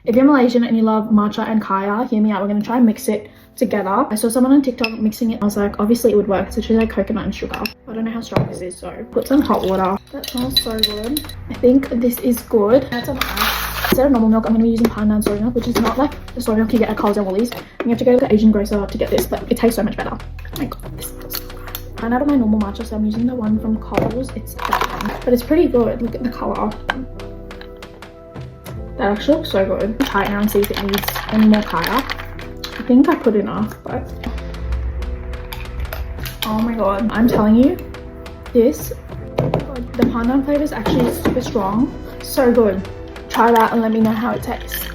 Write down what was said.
If you're Malaysian and you love matcha and kaya, hear me out. We're going to try and mix it together. I saw someone on TikTok mixing it. I was like, obviously it would work. It's literally like coconut and sugar. I don't know how strong this is, so put some hot water. That smells so good. I think this is good. Add some ice. Instead of normal milk, I'm going to be using pandan soy milk, which is not like the soy milk you get at Coles and Woolies. You have to go to the Asian grocer to get this, but it tastes so much better. Oh my god, this smells so good. I ran out of my normal matcha, so I'm using the one from Coles. It's that one, but it's pretty good. Look at the color. That actually looks so good. Try it now and see if it needs any more kaya. I think I put enough, but oh my god, I'm telling you, this, the pandan flavor is actually super strong. So good. Try that and let me know how it tastes.